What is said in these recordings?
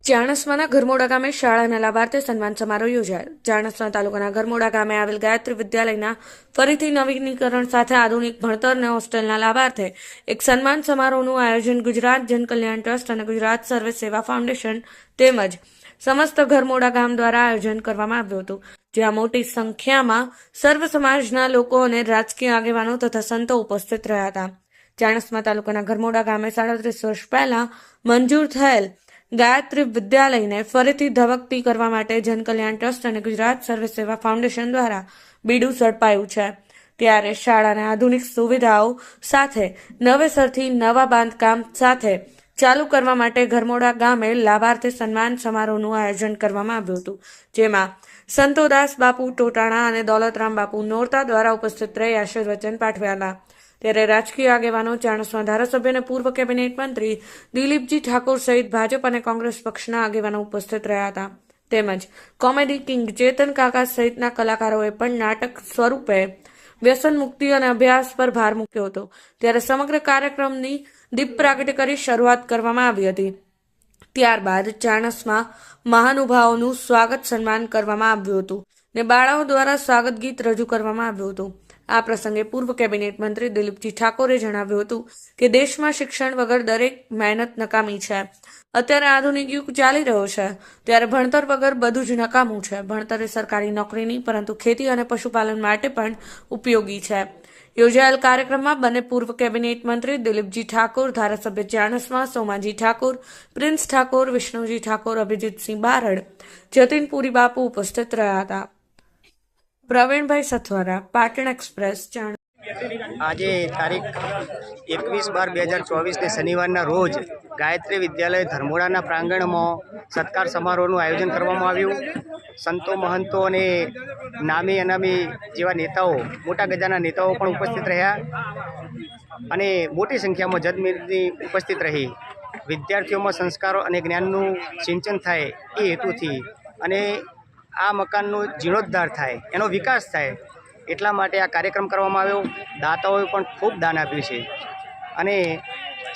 ચાણસ્માના ગરમોડા ગામે શાળાના લાભાર્થે સન્માન સમારોહ યોજાયો। ચાણસ્મા તાલુકાના ગરમોડા ગામે આવેલ ગાયત્રી વિદ્યાલયના ફરીથી નવીનીકરણ સાથે આધુનિક ભણતર અને હોસ્ટેલના લાભાર્થે એક સન્માન સમારોહનું આયોજન ગુજરાત જનકલ્યાણ ટ્રસ્ટ અને ગુજરાત સર્વે સેવા ફાઉન્ડેશન તેમજ સમસ્ત ગરમોડા ગામ દ્વારા આયોજન કરવામાં આવ્યું હતું, જ્યાં મોટી સંખ્યામાં સર્વ સમાજના લોકો અને રાજકીય આગેવાનો તથા સંતો ઉપસ્થિત રહ્યા હતા। ચાણસ્મા તાલુકાના ગરમોડા ગામે 37 વર્ષ પહેલા મંજૂર થયેલ ગાયત્રી વિદ્યાલયને ફરીથી ધબકતી કરવા માટે જનકલ્યાણ ટ્રસ્ટ અને ગુજરાત સર્વે સેવા ફાઉન્ડેશન દ્વારા બીડું ઝડપાયું છે। ત્યારે શાળાને આધુનિક સુવિધાઓ સાથે નવેસરથી નવા બાંધકામ સાથે ચાલુ કરવા માટે ગરમોડા ગામે લાભાર્થી સન્માન સમારોહનું આયોજન કરવામાં આવ્યું હતું, જેમાં સંતોદાસ બાપુ ટોટાણા અને દોલતરામ બાપુ નોરતા દ્વારા ઉપસ્થિત રહી આશીર્વચન પાઠવ્યા હતા। ત્યારે રાજકીય આગેવાનો, ચાણસ્મા ધારાસભ્ય અને પૂર્વ કેબિનેટ મંત્રી દિલીપજી ઠાકોર સહિત ભાજપ અને કોંગ્રેસ પક્ષના આગેવાનો ઉપસ્થિત રહ્યા હતા। તેમજ કોમેડી કિંગ ચેતન કાકા સહિતના કલાકારોએ પણ નાટક સ્વરૂપે વ્યસન મુક્તિ અને અભ્યાસ પર ભાર મૂક્યો હતો। ત્યારે સમગ્ર કાર્યક્રમની દીપ પ્રાગટ્ય કરી શરૂઆત કરવામાં આવી હતી। ત્યારબાદ ચાણસ્મા મહાનુભાવોનું સ્વાગત સન્માન કરવામાં આવ્યું હતું ને બાળાઓ દ્વારા સ્વાગત ગીત રજૂ કરવામાં આવ્યું હતું। આ પ્રસંગે પૂર્વ કેબિનેટ મંત્રી દિલીપજી ઠાકોરે જણાવ્યું હતું કે દેશમાં શિક્ષણ વગર દરેક મહેનત નકામી છે। અત્યારે આધુનિક યુગ ચાલી રહ્યો છે, ત્યારે ભણતર વગર બધું જ નકામું છે। ભણતર એ સરકારી નોકરી નહીં પરંતુ ખેતી અને પશુપાલન માટે પણ ઉપયોગી છે। યોજાયેલ કાર્યક્રમમાં બંને પૂર્વ કેબિનેટ મંત્રી દિલીપજી ઠાકોર, ધારાસભ્ય ચાણસ્મા સોમાજી ઠાકોર, પ્રિન્સ ઠાકોર, વિષ્ણુજી ઠાકોર, અભિજીતસિંહ બારડ, જતીનપુરી બાપુ ઉપસ્થિત રહ્યા હતા। પ્રવીણભાઈ સથવારા, પાટણ એક્સપ્રેસ, ચાણ। આજે તારીખ 21/12/2024 શનિવારના રોજ ગાયત્રી વિદ્યાલય ધર્મોડાના પ્રાંગણમાં સત્કાર સમારોહનું આયોજન કરવામાં આવ્યું। સંતો, મહંતો અને નામી અનામી જેવા નેતાઓ, મોટા ગજાના નેતાઓ પણ ઉપસ્થિત રહ્યા અને મોટી સંખ્યામાં જનમેદની ઉપસ્થિત રહી વિદ્યાર્થીઓમાં સંસ્કારો અને જ્ઞાનનું સિંચન થાય એ હેતુથી અને આ મકાનનો જીર્ણોદ્ધાર થાય, એનો વિકાસ થાય એટલા માટે આ કાર્યક્રમ કરવામાં આવ્યો। દાતાઓએ પણ ખૂબ દાન આપ્યું છે અને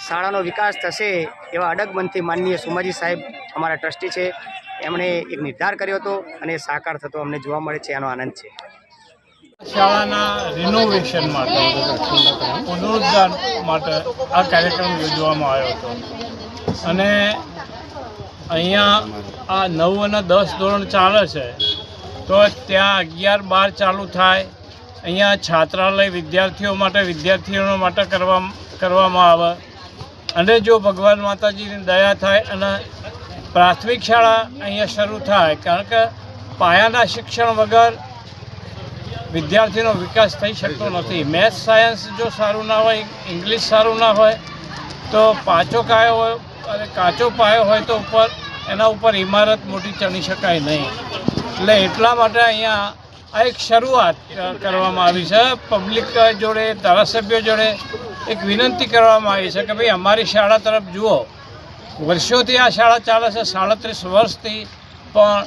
શાળાનો વિકાસ થશે એવા અડગ મનથી માનનીય સોમાજી સાહેબ અમારા ટ્રસ્ટી છે, એમણે એક નિર્ધાર કર્યો હતો અને સાકાર થતો અમને જોવા મળે છે, એનો આનંદ છે। શાળાના રિનોવેશન માટે, પુનરુદ્ધાર માટે આ કાર્યક્રમ યોજવામાં આવ્યો હતો અને અહીંયા આ 9 અને 10 ધોરણ ચાલે છે તો ત્યાં 11, 12 ચાલુ થાય। અહીંયા છાત્રાલય વિદ્યાર્થીઓ માટે કરવામાં આવે અને જો ભગવાન માતાજીની દયા થાય અને પ્રાથમિક શાળા અહીંયા શરૂ થાય, કારણ કે પાયાના શિક્ષણ વગર વિદ્યાર્થીનો વિકાસ થઈ શકતો નથી। મેથ્સ, સાયન્સ જો સારું ના હોય, ઇંગ્લિશ સારું ના હોય તો કાચો પાયો હોય તો એના ઉપર ઇમારત મોટી ચણી શકાય નહીં। એટલે એટલા માટે અહીંયા આ એક શરૂઆત કરવામાં આવી છે। પબ્લિક જોડે, ધારાસભ્યો જોડે એક વિનંતી કરવામાં આવી છે કે ભાઈ અમારી શાળા તરફ જુઓ। વર્ષોથી આ શાળા ચાલે છે, 37 વર્ષથી, પણ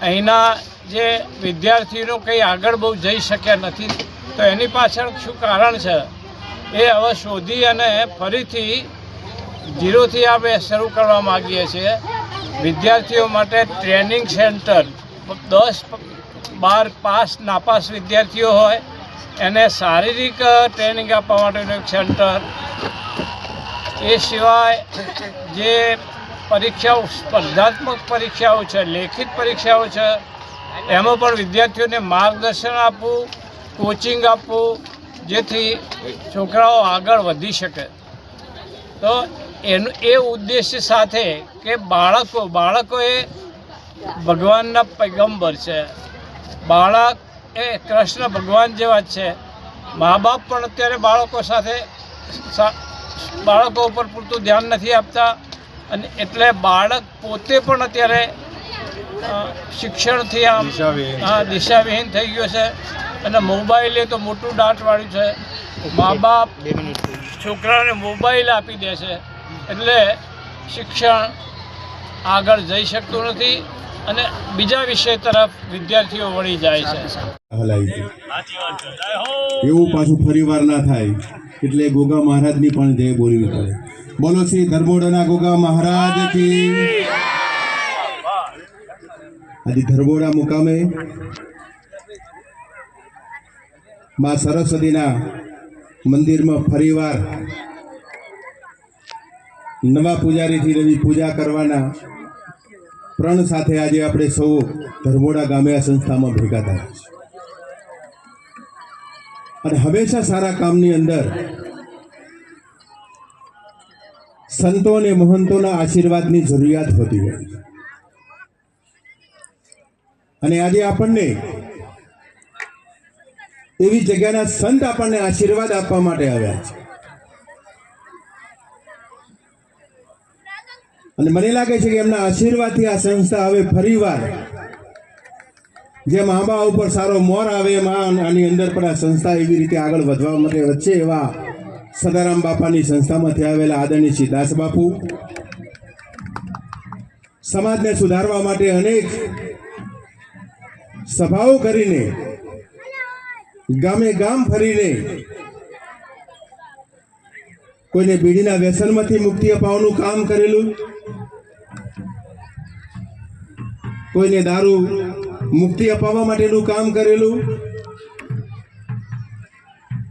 અહીંના જે વિદ્યાર્થીઓ કંઈ આગળ બહુ જઈ શક્યા નથી, તો એની પાછળ શું કારણ છે એ હવે શોધી અને ફરીથી ઝીરોથી આપણે શરૂ કરવા માગીએ છીએ। વિદ્યાર્થીઓ માટે ટ્રેનિંગ સેન્ટર, 10-12 પાસ નાપાસ વિદ્યાર્થીઓ હોય એને શારીરિક ટ્રેનિંગ આપવા માટેનું એક સેન્ટર, એ સિવાય જે પરીક્ષાઓ, સ્પર્ધાત્મક પરીક્ષાઓ છે, લેખિત પરીક્ષાઓ છે, એમાં પણ વિદ્યાર્થીઓને માર્ગદર્શન આપવું, કોચિંગ આપવું, જેથી છોકરાઓ આગળ વધી શકે। તો એ ઉદ્દેશ્ય સાથે કે બાળકો એ ભગવાનના પૈગંબર છે, બાળક એ કૃષ્ણ ભગવાન જેવા જ છે। મા બાપ પણ અત્યારે બાળકો ઉપર પૂરતું ધ્યાન નથી આપતા અને એટલે બાળક પોતે પણ અત્યારે શિક્ષણથી દિશાવિહીન થઈ ગયો છે અને મોબાઈલ એ તો મોટું દાંતવાળું છે। મા બાપ છોકરાને મોબાઈલ આપી દે છે એટલે શિક્ષણ આગળ જઈ શકતું નથી અને બીજા વિષય તરફ વિદ્યાર્થીઓ વળી જાય છે। એવું પાછું ફરીવાર ના થાય એટલે ગોગા મહારાજની પણ જય બોલવી પડે। બોલો શ્રી ધર્મોડાના ગોગા મહારાજ કી। આજે ધર્મોડા મુકામે માં સરસ્વતીના મંદિરમાં ફરીવાર નવા પૂજારીથી નવી પૂજા કરવાના પ્રણ સાથે આજે આપણે સૌ ધર્મોડા ગામે આ સંસ્થામાં ભેગા થયા છે. અને હંમેશા સારા કામની અંદર સંતો અને મહંતોના આશીર્વાદની જરૂરિયાત હોતી હોય. અને આજે આપણને એવી જગ્યાના સંત આપણને આશીર્વાદ આપવા માટે આવ્યા છે. અને મને લાગે છે કે એમના આશીર્વાદથી આ સંસ્થા હવે ફરીવાર જેમ આંબા ઉપર સારો મોર આવે એમ આની અંદર પણ આ સંસ્થા એવી રીતે આગળ વધવા માટે વચ્ચે એવા સદારામ બાપાની સંસ્થામાંથી આવેલા આદરણીય શ્રી દાસ બાપુ સમાજને સુધારવા માટે અનેક સભાઓ કરીને ગામે ગામ ફરીને કોઈને બીડીના વ્યસનમાંથી મુક્તિ અપાવવાનું કામ કરેલું, કોઈને દારૂ મુક્તિ અપાવવા માટેનું કામ કરેલું.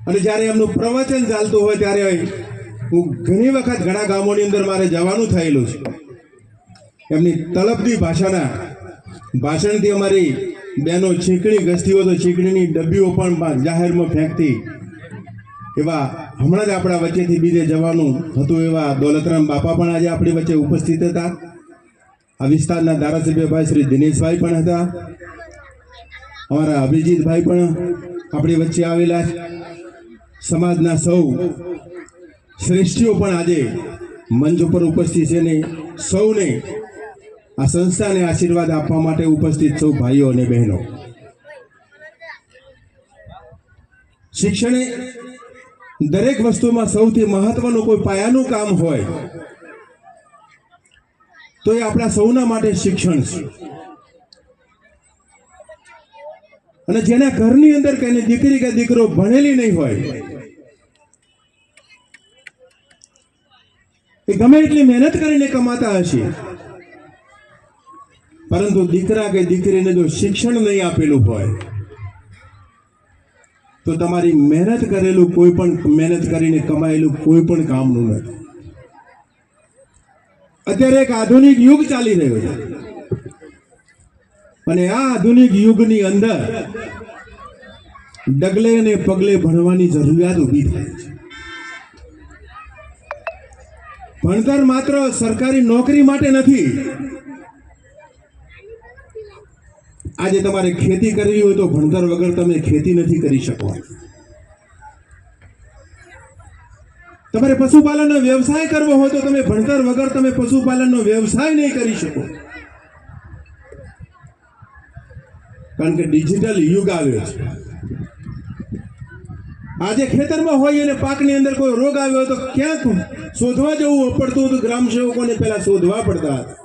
અને જ્યારે એમનું પ્રવચન ચાલતું હોય ત્યારે હું ઘણી વખત ઘણા ગામોની અંદર મારે જવાનું થયેલું છે. એમની તળપદી ભાષાના ભાષણથી અમારી બહેનો ચીકણી ગસતી હોય તો ચીકણીની ડબ્બીઓ પણ જાહેરમાં ફેંકતી. એવા હમણાં જ આપણા વચ્ચેથી બીજે જવાનું હતું એવા દોલતરામ બાપા પણ આજે આપણી વચ્ચે ઉપસ્થિત હતા. આ વિસ્તારના ધારાસભ્યભાઈ શ્રી દિનેશભાઈ પણ હતા. અમારા અભિજીતભાઈ પણ આપણી વચ્ચે આવેલા છે. સમાજના સૌ શ્રેષ્ઠીઓ પણ આજે મંચ ઉપર ઉપસ્થિત છે ને સૌને આ સંસ્થાને આશીર્વાદ આપવા માટે ઉપસ્થિત સૌ ભાઈઓ અને બહેનો. શિક્ષણે દરેક વસ્તુમાં સૌથી મહત્વનું કોઈ પાયાનું કામ હોય તો એ આપણા સૌના માટે શિક્ષણ છે. અને જેના ઘરની અંદર કઈ દીકરી કે દીકરો ભણેલી નહીં હોય એ ગમે એટલી મહેનત કરીને કમાતા હશે, પરંતુ દીકરા કે દીકરીને જો શિક્ષણ નહીં આપેલું હોય તો તમારી મહેનત કરેલું કોઈ પણ મહેનત કરીને કમાયેલું કોઈ પણ કામનું નથી. અત્યારે એક આધુનિક યુગ ચાલી રહ્યો છે અને આ આધુનિક યુગની અંદર ડગલે અને પગલે ભણવાની જરૂરિયાત ઊભી થાય છે. ભણતર માત્ર સરકારી નોકરી માટે નથી. આજે તમારે ખેતી કરવી હોય તો ભણતર વગર તમે ખેતી નથી કરી શકો. તમારે પશુપાલનનો વ્યવસાય કરવો હોય તો તમે ભણતર વગર તમે પશુપાલનનો વ્યવસાય નહીં કરી શકો. કારણ કે ડિજિટલ યુગ આવ્યો છે. આજે ખેતરમાં હોય અને પાકની અંદર કોઈ રોગ આવ્યો હોય તો ક્યાંક શોધવા જવું પડતું હતું. ગ્રામ સેવકોને પહેલા શોધવા પડતા હતા.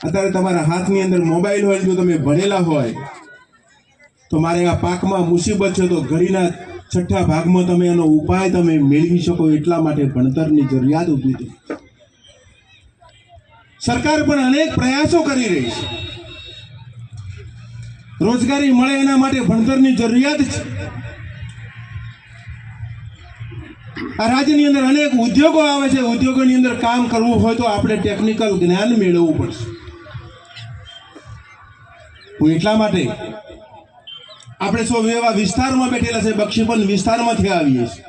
અત્યારે તમારા હાથની અંદર મોબાઈલ હોય, જો તમે ભણેલા હોય તો મારે આ પાકમાં મુસીબત છે તો ઘડીના છઠ્ઠા ભાગમાં તમે એનો ઉપાય તમે મેળવી શકો. એટલા માટે ભણતરની જરૂરિયાત ઊભી થઈ. સરકાર પણ અનેક પ્રયાસો કરી રહી છે. રોજગારી મળે એના માટે ભણતરની જરૂરિયાત છે. આ રાજ્યની અંદર અનેક ઉદ્યોગો આવે છે. ઉદ્યોગોની અંદર કામ કરવું હોય તો આપણે ટેકનિકલ જ્ઞાન મેળવવું પડશે. હું એટલા માટે આપણે સૌ એવા વિસ્તારમાં બેઠેલા છે, બક્ષીપંથ વિસ્તારમાંથી આવીએ છીએ.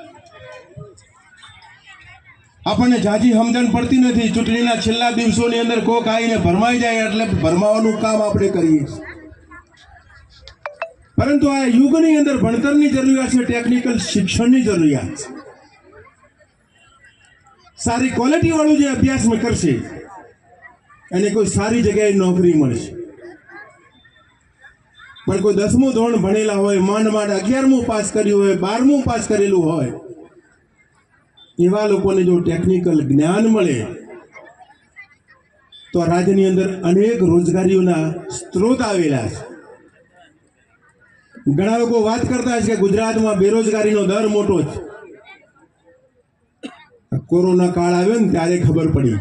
આપણને જાજી સમજણ પડતી નથી. ચૂંટણીના છેલ્લા દિવસોની અંદર કોક આવીને ભરમાઈ જાય એટલે ભરમાવાનું કામ આપણે કરીએ છીએ. પરંતુ આ યુગની અંદર ભણતરની જરૂરિયાત છે, ટેકનિકલ શિક્ષણની જરૂરિયાત છે. સારી ક્વોલિટી વાળું જે અભ્યાસ કરશે એને કોઈ સારી જગ્યાએ નોકરી મળશે. પણ કોઈ 10મું ધોરણ ભણેલા હોય, માંડ 11મું પાસ કર્યું હોય, 12મું પાસ કરેલું હોય, એવા લોકોને જો ટેકનિકલ જ્ઞાન મળે તો આ રાજ્યની અંદર અનેક રોજગારીઓના સ્ત્રોત આવેલા છે. ઘણા લોકો વાત કરતા છે કે ગુજરાતમાં બેરોજગારીનો દર મોટો છે. કોરોના કાળ આવ્યો ને ત્યારે ખબર પડી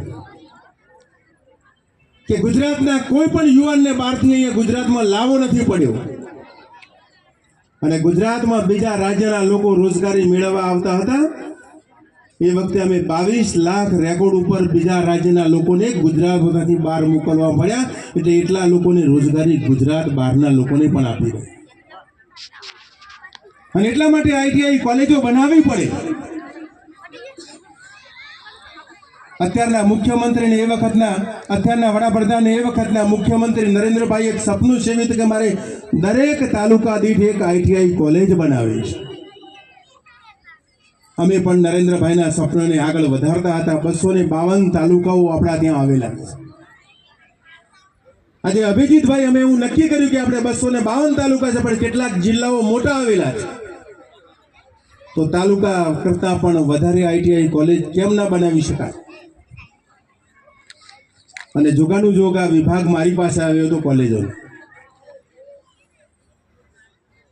કે ગુજરાતના કોઈ પણ યુવાનને બહારથી અહીંયા ગુજરાતમાં લાવવો નથી પડ્યો અને ગુજરાતમાં બીજા રાજ્યના લોકો રોજગારી મેળવવા આવતા હતા. એ વખતે અમે 22 લાખ રેકોર્ડ ઉપર બીજા રાજ્યના લોકોને ગુજરાતમાંથી બહાર મોકલવા પડ્યા. એટલે એટલા લોકોને રોજગારી ગુજરાત બહારના લોકોને પણ આપી રહી અને એટલા માટે આઈટીઆઈ કોલેજો બનાવવી પડે. અત્યારના મુખ્યમંત્રીને એ વખતના અત્યારના વડાપ્રધાન એ વખતના મુખ્યમંત્રી નરેન્દ્રભાઈ એક સપનું સેવ્યું હતું કે મારે દરેક તાલુકા દીઠ એક આઈટીઆઈ કોલેજ બનાવવી છે. અમે પણ નરેન્દ્રભાઈના સપનાને આગળ વધારતા હતા. 252 તાલુકાઓ આપણા ત્યાં આવેલા છે. આજે અભિજીતભાઈ અમે એવું નક્કી કર્યું કે આપણે 252 તાલુકા છે પણ કેટલાક જિલ્લાઓ મોટા આવેલા છે તો તાલુકા કરતાં પણ વધારે આઈટીઆઈ કોલેજ કેમ ના બનાવી શકાય. અને જોગાનું જોગા વિભાગ મારી પાસે આવ્યો હતો કોલેજોનો.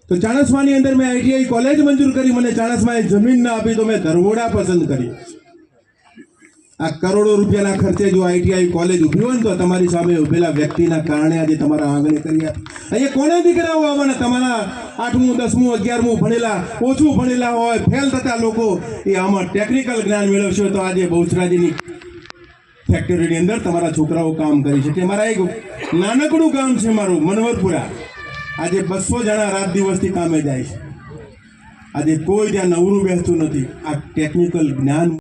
તો ચાણસ્માની અંદર મેં આઈટીઆઈ કોલેજ મંજૂર કરી. મને ચાણસ્માએ જમીન ના આપી તો મેં ધરમોડા પસંદ કરી. આ કરોડો રૂપિયાના ખર્ચે જો આઈટીઆઈ કોલેજ ઊભી હોય ને તો તમારી સામે ઉભેલા વ્યક્તિના કારણે આજે તમારા આંગણે કરી આપી. અહીંયા કોના દીકરાઓ આવવાના? તમારા 8મું 10મું 11મું ભણેલા, ઓછું ભણેલા હોય, ફેલ થતા લોકો એ આમાં ટેકનિકલ જ્ઞાન મેળવશે તો આજે બહુચરાજીની ફેક્ટરીની અંદર તમારા છોકરાઓ કામ કરી શકે. મારા એક નાનકડું ગામ છે મારું મનવરપુરા. આજે 200 જણા રાત દિવસથી કામે જાય છે. આજે કોઈ ત્યાં નવરું બેસતું નથી. આ ટેકનિકલ જ્ઞાન